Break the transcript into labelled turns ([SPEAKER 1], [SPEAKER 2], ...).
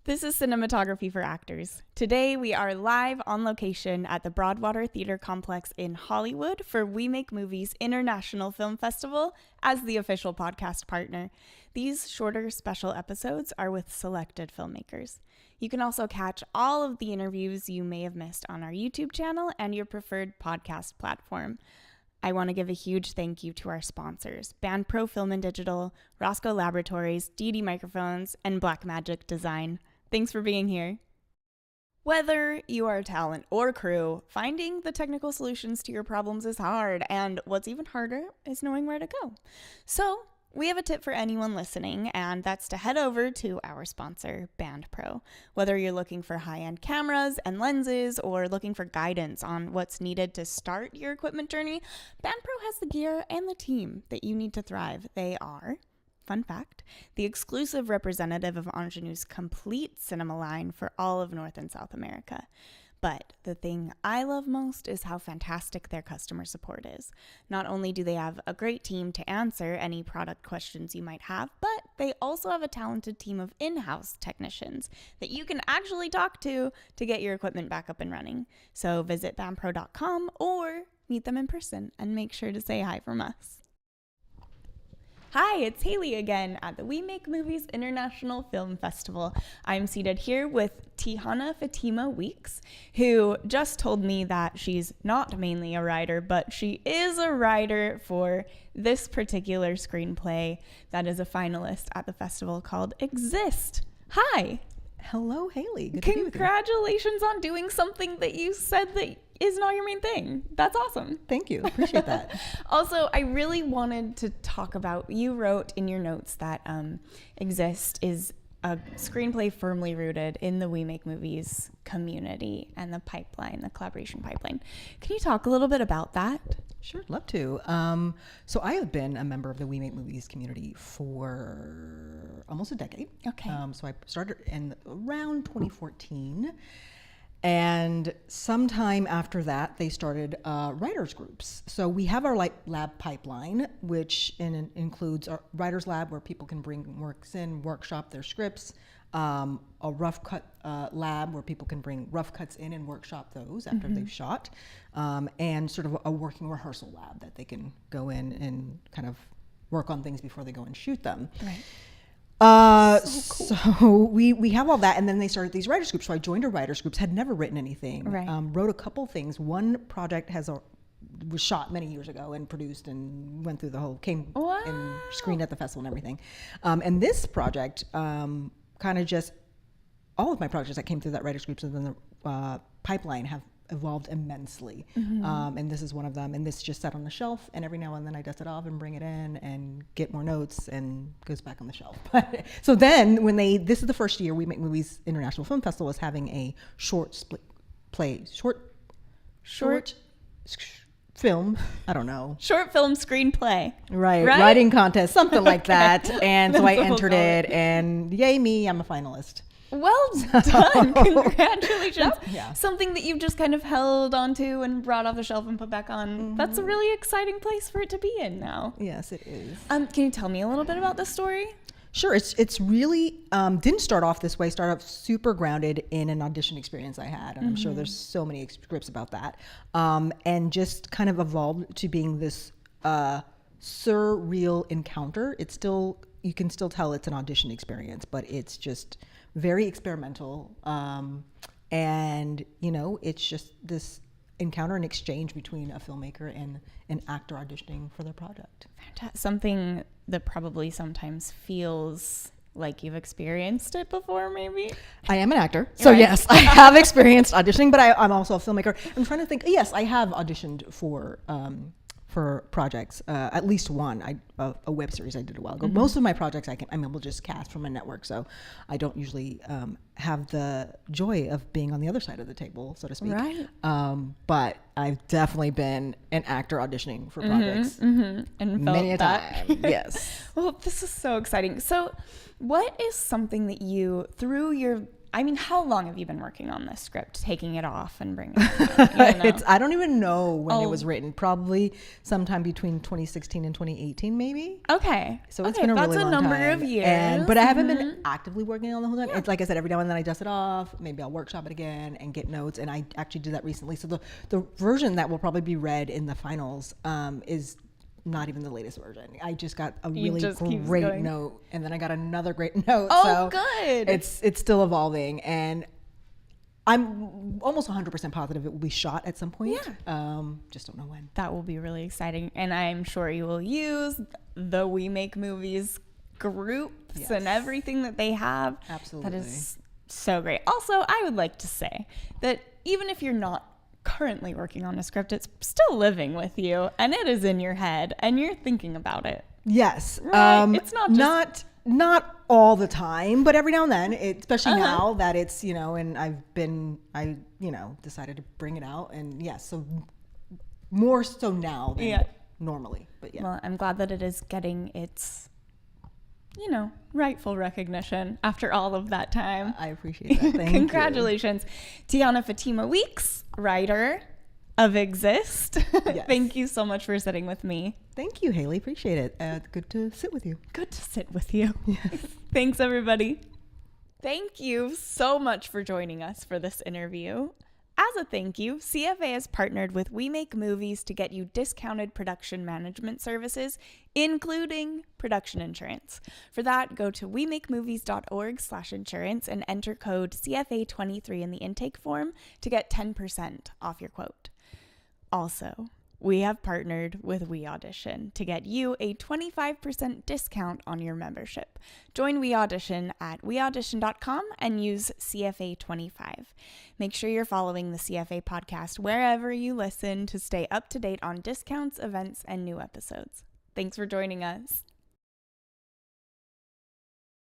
[SPEAKER 1] This is Cinematography for Actors. Today we are live on location at the Broadwater Theater Complex in Hollywood for We Make Movies International Film Festival as the official podcast partner. These shorter special episodes are with selected filmmakers. You can also catch all of the interviews you may have missed on our YouTube channel and your preferred podcast platform. I want to give a huge thank you to our sponsors, BandPro Film and Digital, Roscoe Laboratories, DD Microphones, and Blackmagic Design. Thanks for being here. Whether you are talent or crew, finding the technical solutions to your problems is hard, and what's even harder is knowing where to go. So, we have a tip for anyone listening, and that's to head over to our sponsor, BandPro. Whether you're looking for high-end cameras and lenses or looking for guidance on what's needed to start your equipment journey, BandPro has the gear and the team that you need to thrive. They are, fun fact, the exclusive representative of Ingenue's complete cinema line for all of North and South America. But the thing I love most is how fantastic their customer support is. Not only do they have a great team to answer any product questions you might have, but they also have a talented team of in-house technicians that you can actually talk to get your equipment back up and running. So visit bandpro.com or meet them in person and make sure to say hi from us. Hi, it's Haley again at the We Make Movies International Film Festival. I'm seated here with Tehana Fatima Weeks, who just told me that she's not mainly a writer, but she is a writer for this particular screenplay that is a finalist at the festival called Exist. Hi.
[SPEAKER 2] Hello, Haley. Good to be with you.
[SPEAKER 1] Congratulations on doing something that you said that is not your main thing. That's awesome.
[SPEAKER 2] Thank you. Appreciate that.
[SPEAKER 1] Also, I really wanted to talk about, you wrote in your notes that Exist is a screenplay firmly rooted in the We Make Movies community and the pipeline, the collaboration pipeline. Can you talk a little bit about that?
[SPEAKER 2] Sure, love to. So I have been a member of the We Make Movies community for almost a decade.
[SPEAKER 1] Okay.
[SPEAKER 2] So I started in around 2014. And sometime after that, they started writers groups. So we have our lab pipeline, which includes our writers lab where people can bring works in, workshop their scripts, a rough cut lab where people can bring rough cuts in and workshop those after they've shot, and sort of a working rehearsal lab that they can go in and kind of work on things before they go and shoot them.
[SPEAKER 1] Right.
[SPEAKER 2] So we have all that, and then they started these writers groups. So I joined a writers groups, had never written anything,
[SPEAKER 1] right.
[SPEAKER 2] Wrote a couple things. One project was shot many years ago and produced and went through the whole,
[SPEAKER 1] wow.
[SPEAKER 2] and screened at the festival and everything. And this project, kind of just, all of my projects that came through that writers groups and then the pipeline have evolved immensely. And this is one of them, and this just sat on the shelf, and every now and then I dust it off and bring it in and get more notes and goes back on the shelf. So then this is the first year We Make Movies International Film Festival is having a short film, I don't know.
[SPEAKER 1] Short film screenplay.
[SPEAKER 2] Right? Writing contest, something like that. And so I entered it, and yay me, I'm a finalist.
[SPEAKER 1] Well done. Congratulations.
[SPEAKER 2] Yeah.
[SPEAKER 1] Something that you've just kind of held onto and brought off the shelf and put back on. That's a really exciting place for it to be in now.
[SPEAKER 2] Yes, it is.
[SPEAKER 1] Can you tell me a little bit about this story?
[SPEAKER 2] Sure. It's really didn't start off this way. Started off super grounded in an audition experience I had, and I'm sure there's so many scripts about that, and just kind of evolved to being this surreal encounter. It's still, you can still tell it's an audition experience, but it's just very experimental, and it's just this encounter and exchange between a filmmaker and an actor auditioning for their project.
[SPEAKER 1] Fantastic. Something that probably sometimes feels like you've experienced it before, maybe?
[SPEAKER 2] I am an actor, so right. Yes, I have experienced auditioning, but I'm also a filmmaker. I'm trying to think. Yes, I have auditioned for projects, at least one, a web series I did a while ago. Most of my projects I'm able to just cast from a network, so I don't usually have the joy of being on the other side of the table, so to speak.
[SPEAKER 1] Right.
[SPEAKER 2] But I've definitely been an actor auditioning for projects.
[SPEAKER 1] And
[SPEAKER 2] many a
[SPEAKER 1] that.
[SPEAKER 2] time. Yes.
[SPEAKER 1] Well, this is so exciting. So what is something that you, through your I mean, how long have you been working on this script, taking it off and bringing it out?
[SPEAKER 2] I don't even know when it was written. Probably sometime between 2016 and 2018, maybe.
[SPEAKER 1] Okay.
[SPEAKER 2] So it's been a really long time.
[SPEAKER 1] That's a number of years.
[SPEAKER 2] But I haven't been actively working on the whole time. It's like I said, every now and then I dust it off. Maybe I'll workshop it again and get notes. And I actually did that recently. So the version that will probably be read in the finals is not even the latest version. I just got a really great note, and then I got another great note.
[SPEAKER 1] Oh, so good.
[SPEAKER 2] It's still evolving, and I'm almost 100% positive it will be shot at some point. Yeah. Just don't know when.
[SPEAKER 1] That will be really exciting, and I'm sure you will use the We Make Movies groups and everything that they have.
[SPEAKER 2] Absolutely.
[SPEAKER 1] That is so great. Also, I would like to say that even if you're not currently working on a script, it's still living with you, and it is in your head, and you're thinking about it.
[SPEAKER 2] Yes.
[SPEAKER 1] Right? It's
[SPEAKER 2] not all the time, but every now and then, especially now that it's, and I decided to bring it out, and yes, so more so now than normally, but yeah.
[SPEAKER 1] Well, I'm glad that it is getting its rightful recognition after all of that time.
[SPEAKER 2] I appreciate that. Thank
[SPEAKER 1] Congratulations. Tehana Fatima Weeks, writer of Exist.
[SPEAKER 2] Yes.
[SPEAKER 1] Thank you so much for sitting with me.
[SPEAKER 2] Thank you, Haley. Appreciate it. Good to sit with you.
[SPEAKER 1] Good to sit with you.
[SPEAKER 2] Yes.
[SPEAKER 1] Thanks, everybody. Thank you so much for joining us for this interview. As a thank you, CFA has partnered with We Make Movies to get you discounted production management services, including production insurance. For that, go to wemakemovies.org/insurance and enter code CFA23 in the intake form to get 10% off your quote. Also, we have partnered with We Audition to get you a 25% discount on your membership. Join We Audition at weaudition.com and use CFA25. Make sure you're following the CFA podcast wherever you listen to stay up to date on discounts, events, and new episodes. Thanks for joining us.